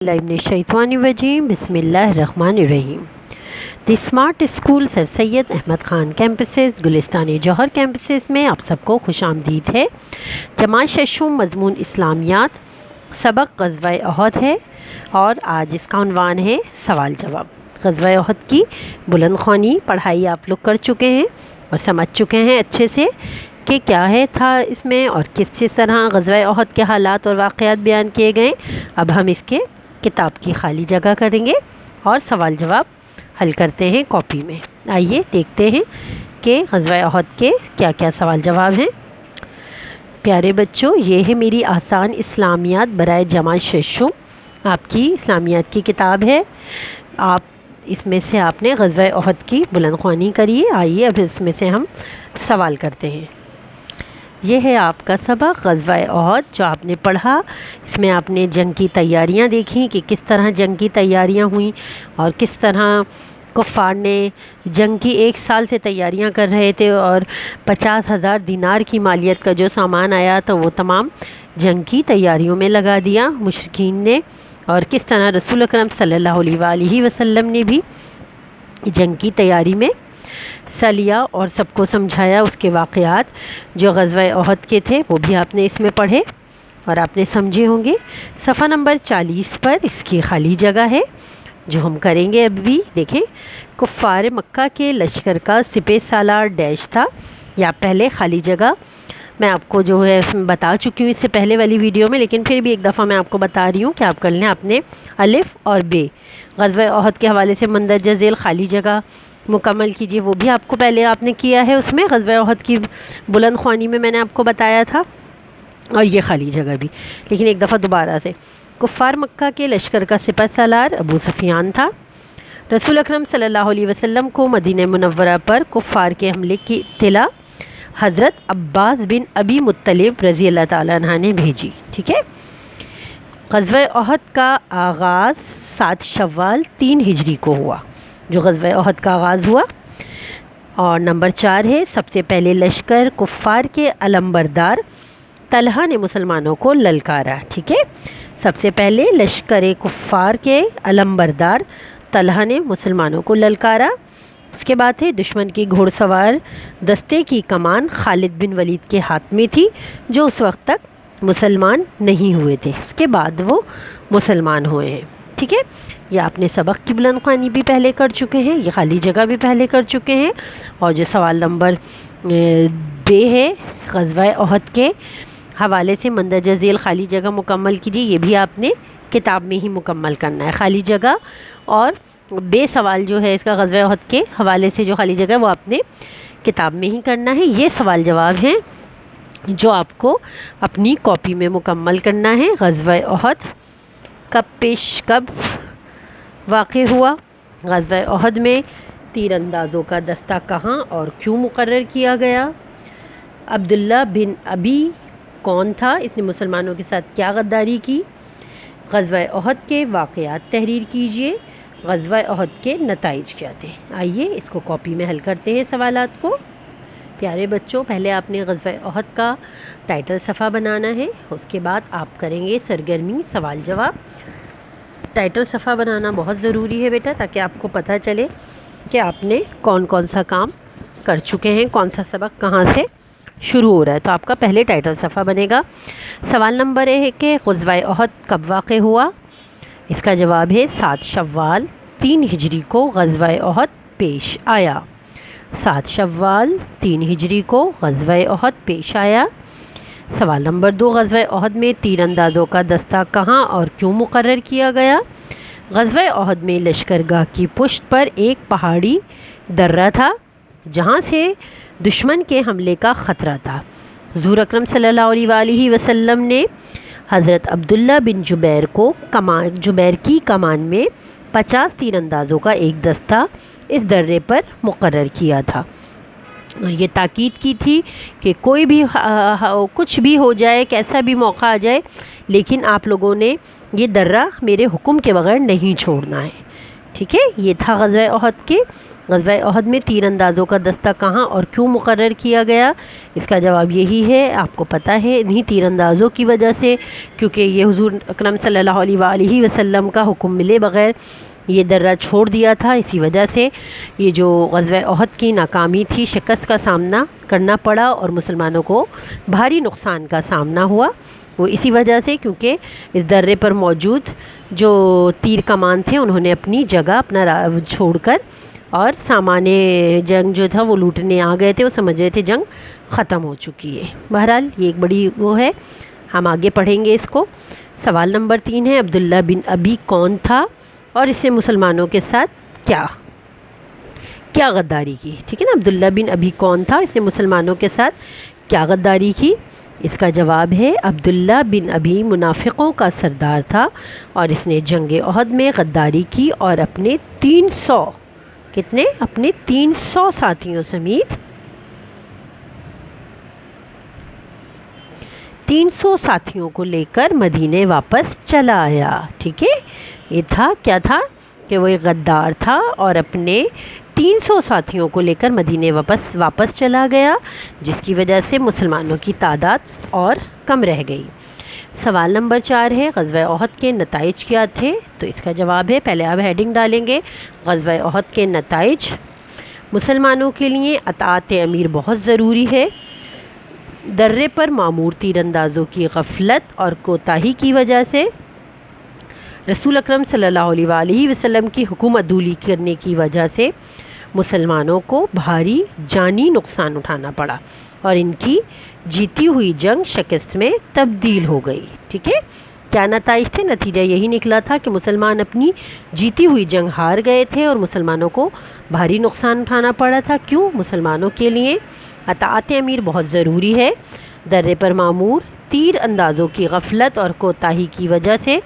بسم اللہ الرحمن الرحیم۔ دی اسمارٹ اسکول سر سید احمد خان کیمپسز گلستان جوہر کیمپسز میں آپ سب کو خوش آمدید ہے۔ جماعت ششم مضمون اسلامیات، سبق غزوہ احد ہے اور آج اس کا عنوان ہے سوال جواب۔ غزوہ احد کی بلند خوانی پڑھائی آپ لوگ کر چکے ہیں اور سمجھ چکے ہیں اچھے سے کہ کیا تھا اس میں اور کس طرح غزوہ احد کے حالات اور واقعات بیان کیے گئے۔ اب ہم اس کے کتاب کی خالی جگہ کریں گے اور سوال جواب حل کرتے ہیں کاپی میں۔ آئیے دیکھتے ہیں کہ غزوہ احد کے کیا کیا سوال جواب ہیں۔ پیارے بچوں، یہ ہے میری آسان اسلامیات برائے جماعت ششم، آپ کی اسلامیات کی کتاب ہے۔ آپ اس میں سے آپ نے غزوہ احد کی بلند خوانی کری ہے۔ آئیے اب اس میں سے ہم سوال کرتے ہیں۔ یہ ہے آپ کا سبق غزوہ احد جو آپ نے پڑھا۔ اس میں آپ نے جنگ کی تیاریاں دیکھیں کہ کس طرح جنگ کی تیاریاں ہوئیں اور کس طرح کفار نے جنگ کی 1 سال سے تیاریاں کر رہے تھے اور 50,000 دینار کی مالیت کا جو سامان آیا تو وہ تمام جنگ کی تیاریوں میں لگا دیا مشرکین نے، اور کس طرح رسول اکرم صلی اللہ علیہ وآلہ وسلم نے بھی جنگ کی تیاری میں حصہ لیا اور سب کو سمجھایا۔ اس کے واقعات جو غزوہ احد کے تھے وہ بھی آپ نے اس میں پڑھے اور آپ نے سمجھے ہوں گے۔ صفحہ نمبر 40 پر اس کی خالی جگہ ہے جو ہم کریں گے اب بھی۔ دیکھیں، کفار مکہ کے لشکر کا سپہ سالار ڈیش تھا، یا پہلے خالی جگہ میں آپ کو جو ہے بتا چکی ہوں اس سے پہلے والی ویڈیو میں، لیکن پھر بھی ایک دفعہ میں آپ کو بتا رہی ہوں کہ آپ کر لیں اپنے الف اور بے۔ غزوہ احد کے حوالے سے مندرجہ ذیل خالی جگہ مکمل کیجیے، وہ بھی آپ کو پہلے آپ نے کیا ہے۔ اس میں غزوہ احد کی بلند خوانی میں نے آپ کو بتایا تھا، اور یہ خالی جگہ بھی، لیکن ایک دفعہ دوبارہ سے۔ کفار مکہ کے لشکر کا سپہ سالار ابو سفیان تھا۔ رسول اکرم صلی اللہ علیہ وسلم کو مدینہ منورہ پر کفار کے حملے کی اطلاع حضرت عباس بن ابی مطلب رضی اللہ تعالیٰ عنہ نے بھیجی۔ ٹھیک ہے۔ غزوہ احد کا آغاز 7 شوال 3 ہجری کو ہوا، جو غزوہ احد کا آغاز ہوا۔ اور نمبر 4 ہے، سب سے پہلے لشکر کفار کے علمبردار طلحہ نے مسلمانوں کو للکارا۔ ٹھیک ہے، سب سے پہلے لشکر کفار کے علمبردار طلحہ نے مسلمانوں کو للکارا۔ اس کے بعد ہے دشمن کی گھوڑ سوار دستے کی کمان خالد بن ولید کے ہاتھ میں تھی، جو اس وقت تک مسلمان نہیں ہوئے تھے، اس کے بعد وہ مسلمان ہوئے ہیں۔ ٹھیک ہے، یہ آپ نے سبق کی بلند خوانی بھی پہلے کر چکے ہیں، یہ خالی جگہ بھی پہلے کر چکے ہیں، اور جو سوال نمبر بے ہے غزوہ احد کے حوالے سے مندرجہ ذیل خالی جگہ مکمل کیجیے، یہ بھی آپ نے کتاب میں ہی مکمل کرنا ہے خالی جگہ۔ اور بے سوال جو ہے اس کا غزوہ احد کے حوالے سے جو خالی جگہ وہ آپ نے کتاب میں ہی کرنا ہے۔ یہ سوال جواب ہیں جو آپ کو اپنی کاپی میں مکمل کرنا ہے۔ غزوہ احد کب واقع ہوا؟ غزوہ احد میں تیر اندازوں کا دستہ کہاں اور کیوں مقرر کیا گیا؟ عبداللہ بن ابی کون تھا؟ اس نے مسلمانوں کے ساتھ کیا غداری کی؟ غزوہ احد کے واقعات تحریر کیجیے۔ غزوہ احد کے نتائج کیا تھے؟ آئیے اس کو کاپی میں حل کرتے ہیں سوالات کو۔ پیارے بچوں، پہلے آپ نے غزوہ احد کا ٹائٹل صفحہ بنانا ہے، اس کے بعد آپ کریں گے سرگرمی سوال جواب۔ ٹائٹل صفحہ بنانا بہت ضروری ہے بیٹا، تاکہ آپ کو پتہ چلے کہ آپ نے کون سا کام کر چکے ہیں، کون سا سبق کہاں سے شروع ہو رہا ہے۔ تو آپ کا پہلے ٹائٹل صفحہ بنے گا۔ سوال نمبر ہے کہ غزوہ احد کب واقع ہوا؟ اس کا جواب ہے 7 شوال 3 ہجری کو غزوہ احد پیش آیا۔ 7 شوال 3 ہجری کو غزوہ احد پیش آیا۔ سوال نمبر 2، غزوہ احد میں تیر اندازوں کا دستہ کہاں اور کیوں مقرر کیا گیا؟ غزوہ احد میں لشکرگاہ کی پشت پر ایک پہاڑی درہ تھا جہاں سے دشمن کے حملے کا خطرہ تھا۔ حضور اکرم صلی اللہ علیہ وآلہ وسلم نے حضرت عبداللہ بن جبیر کی کمان میں 50 تیر اندازوں کا ایک دستہ اس درے پر مقرر کیا تھا، اور یہ تاکید کی تھی کہ کوئی بھی کچھ بھی ہو جائے، کیسا بھی موقع آ جائے، لیکن آپ لوگوں نے یہ درہ میرے حکم کے بغیر نہیں چھوڑنا ہے۔ ٹھیک ہے، یہ تھا غزوہ احد کے غزوہ احد میں تیر اندازوں کا دستہ کہاں اور کیوں مقرر کیا گیا؟ اس کا جواب یہی ہے، آپ کو پتہ ہے انہی تیر اندازوں کی وجہ سے، کیونکہ یہ حضور اکرم صلی اللہ علیہ وآلہ وسلم کا حکم ملے بغیر یہ درہ چھوڑ دیا تھا۔ اسی وجہ سے یہ جو غزوہ احد کی ناکامی تھی، شکست کا سامنا کرنا پڑا اور مسلمانوں کو بھاری نقصان کا سامنا ہوا، وہ اسی وجہ سے کیونکہ اس درے پر موجود جو تیر کمان تھے انہوں نے اپنی جگہ اپنا چھوڑ کر اور سامان جنگ جو تھا وہ لوٹنے آ گئے تھے، وہ سمجھ رہے تھے جنگ ختم ہو چکی ہے۔ بہرحال یہ ایک بڑی وہ ہے، ہم آگے پڑھیں گے اس کو۔ سوال نمبر 3 ہے، عبداللہ بن ابی کون تھا اور اس نے مسلمانوں کے ساتھ کیا غداری کی؟ ٹھیک ہے نا، عبداللہ بن ابی کون تھا، اس نے مسلمانوں کے ساتھ کیا غداری کی؟ اس کا جواب ہے عبداللہ بن ابی منافقوں کا سردار تھا اور اس نے جنگ احد میں غداری کی اور اپنے 300 ساتھیوں سمیت 300 ساتھیوں کو لے کر مدینے واپس چلا آیا۔ ٹھیک ہے، یہ کیا تھا کہ وہ ایک غدار تھا اور اپنے 300 ساتھیوں کو لے کر مدینے واپس چلا گیا، جس کی وجہ سے مسلمانوں کی تعداد اور کم رہ گئی۔ سوال نمبر 4 ہے، غزوہ احد کے نتائج کیا تھے؟ تو اس کا جواب ہے، پہلے آپ ہیڈنگ ڈالیں گے، غزوہ احد کے نتائج: مسلمانوں کے لیے اطاعت امیر بہت ضروری ہے، درے پر معمور تیر اندازوں کی غفلت اور کوتاہی کی وجہ سے رسول اکرم صلی اللہ علیہ وآلہ وسلم کی حکم عدولی کرنے کی وجہ سے مسلمانوں کو بھاری جانی نقصان اٹھانا پڑا اور ان کی جیتی ہوئی جنگ شکست میں تبدیل ہو گئی۔ ٹھیک ہے، کیا نتائج تھے؟ نتیجہ یہی نکلا تھا کہ مسلمان اپنی جیتی ہوئی جنگ ہار گئے تھے اور مسلمانوں کو بھاری نقصان اٹھانا پڑا تھا۔ کیوں؟ مسلمانوں کے لیے اطاعت امیر بہت ضروری ہے، درے پر معمور تیر اندازوں کی غفلت اور کوتاہی کی وجہ سے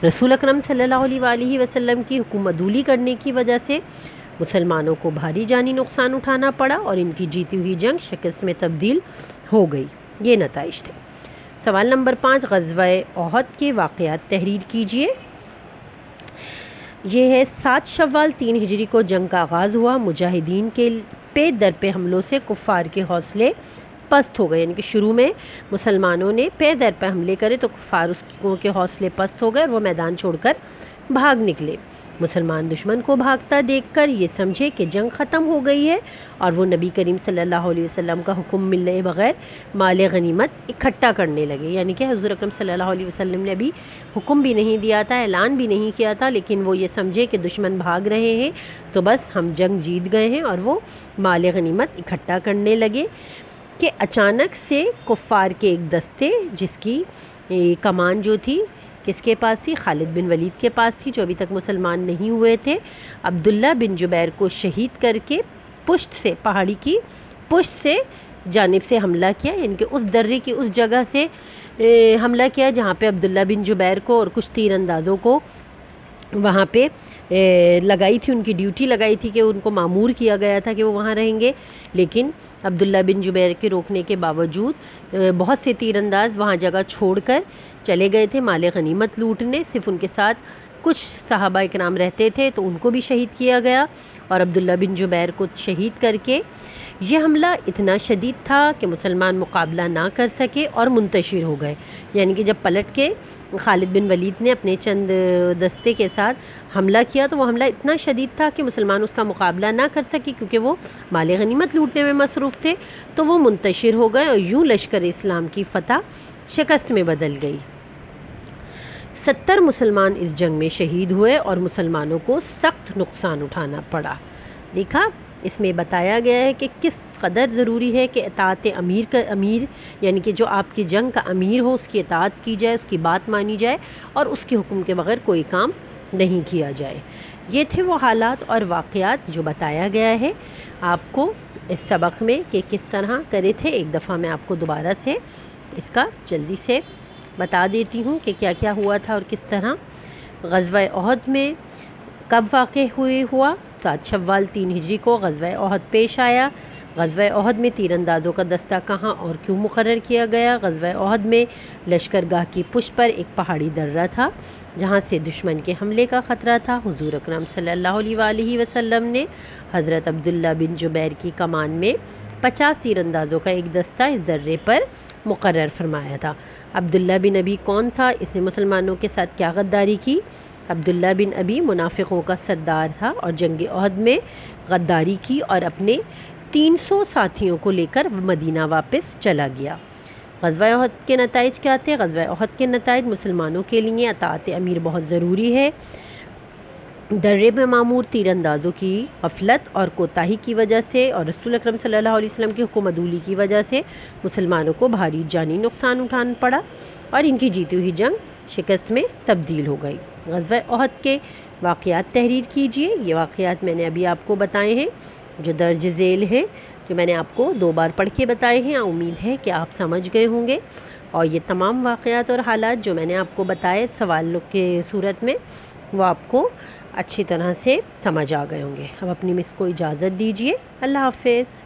رسول اکرم صلی اللہ علیہ وآلہ وسلم کی حکم عدولی کرنے کی وجہ سے مسلمانوں کو بھاری جانی نقصان اٹھانا پڑا اور ان کی جیتی ہوئی جنگ شکست میں تبدیل ہو گئی، یہ نتائج تھے۔ سوال نمبر 5، غزوہ احد کے واقعات تحریر کیجئے۔ یہ ہے 7 شوال 3 ہجری کو جنگ کا آغاز ہوا، مجاہدین کے پہ در پہ حملوں سے کفار کے حوصلے پست ہو گئے، یعنی کہ شروع میں مسلمانوں نے پہ در پہ حملے کرے تو کفار کے حوصلے پست ہو گئے اور وہ میدان چھوڑ کر بھاگ نکلے۔ مسلمان دشمن کو بھاگتا دیکھ کر یہ سمجھے کہ جنگ ختم ہو گئی ہے اور وہ نبی کریم صلی اللہ علیہ وسلم کا حکم ملے بغیر مال غنیمت اکٹھا کرنے لگے، یعنی کہ حضور اکرم صلی اللہ علیہ وسلم نے ابھی حکم بھی نہیں دیا تھا، اعلان بھی نہیں کیا تھا، لیکن وہ یہ سمجھے کہ دشمن بھاگ رہے ہیں تو بس ہم جنگ جیت گئے ہیں اور وہ مال غنیمت اکٹھا کرنے لگے کہ اچانک سے کفار کے ایک دستے جس کی کمان جو تھی کس کے پاس تھی؟ خالد بن ولید کے پاس تھی، جو ابھی تک مسلمان نہیں ہوئے تھے، عبداللہ بن جبیر کو شہید کر کے پہاڑی کی پشت سے جانب سے حملہ کیا، یعنی کہ اس درے کی اس جگہ سے حملہ کیا جہاں پہ عبداللہ بن جبیر کو اور کچھ تیر اندازوں کو وہاں پہ لگائی تھی، ان کی ڈیوٹی لگائی تھی کہ ان کو مامور کیا گیا تھا کہ وہ وہاں رہیں گے، لیکن عبداللہ بن جبیر کے روکنے کے باوجود بہت سے تیر انداز وہاں جگہ چھوڑ کر چلے گئے تھے مال غنیمت لوٹنے، صرف ان کے ساتھ کچھ صحابہ اکرام رہتے تھے تو ان کو بھی شہید کیا گیا اور عبداللہ بن جبیر کو شہید کر کے یہ حملہ اتنا شدید تھا کہ مسلمان مقابلہ نہ کر سکے اور منتشر ہو گئے، یعنی کہ جب پلٹ کے خالد بن ولید نے اپنے چند دستے کے ساتھ حملہ کیا تو وہ حملہ اتنا شدید تھا کہ مسلمان اس کا مقابلہ نہ کر سکے کیونکہ وہ مال غنیمت لوٹنے میں مصروف تھے، تو وہ منتشر ہو گئے اور یوں لشکر اسلام کی فتح شکست میں بدل گئی۔ 70 مسلمان اس جنگ میں شہید ہوئے اور مسلمانوں کو سخت نقصان اٹھانا پڑا۔ دیکھا، اس میں بتایا گیا ہے کہ کس قدر ضروری ہے کہ اطاعت امیر یعنی کہ جو آپ کی جنگ کا امیر ہو اس کی اطاعت کی جائے، اس کی بات مانی جائے اور اس کے حکم کے بغیر کوئی کام نہیں کیا جائے۔ یہ تھے وہ حالات اور واقعات جو بتایا گیا ہے آپ کو اس سبق میں کہ کس طرح کرے تھے۔ ایک دفعہ میں آپ کو دوبارہ سے اس کا جلدی سے بتا دیتی ہوں کہ کیا کیا ہوا تھا اور کس طرح غزوہ احد میں کب واقع ہوا۔ 7 شوال 3 ہجری کو غزوہ احد پیش آیا، غزوہ احد میں تیر اندازوں کا دستہ کہاں اور کیوں مقرر کیا گیا؟ غزوہ احد میں لشکرگاہ کی پشت پر ایک پہاڑی درہ تھا جہاں سے دشمن کے حملے کا خطرہ تھا۔ حضور اکرم صلی اللہ علیہ وآلہ وسلم نے حضرت عبداللہ بن جبیر کی کمان میں 50 تیر اندازوں کا ایک دستہ اس درے پر مقرر فرمایا تھا۔ عبداللہ بن ابی کون تھا؟ اس نے مسلمانوں کے ساتھ کیا غداری کی؟ عبداللہ بن ابی منافقوں کا سردار تھا اور جنگ احد میں غداری کی اور اپنے 300 ساتھیوں کو لے کر مدینہ واپس چلا گیا۔ غزوہ احد کے نتائج کیا تھے؟ غزوہ احد کے نتائج: مسلمانوں کے لیے اطاعت امیر بہت ضروری ہے۔ درے میں معمور تیر اندازوں کی غفلت اور کوتاہی کی وجہ سے اور رسول اکرم صلی اللہ علیہ وسلم کی حکم عدولی کی وجہ سے مسلمانوں کو بھاری جانی نقصان اٹھانا پڑا اور ان کی جیتی ہوئی جنگ شکست میں تبدیل ہو گئی۔ غزوہ احد کے واقعات تحریر کیجیے۔ یہ واقعات میں نے ابھی آپ کو بتائے ہیں جو درج ذیل ہیں، جو میں نے آپ کو 2 بار پڑھ کے بتائے ہیں۔ امید ہے کہ آپ سمجھ گئے ہوں گے اور یہ تمام واقعات اور حالات جو میں نے آپ کو بتائے سوالوں کے صورت میں وہ آپ کو اچھی طرح سے سمجھ آ گئے ہوں گے۔ اب اپنی مس کو اجازت دیجیے۔ اللہ حافظ۔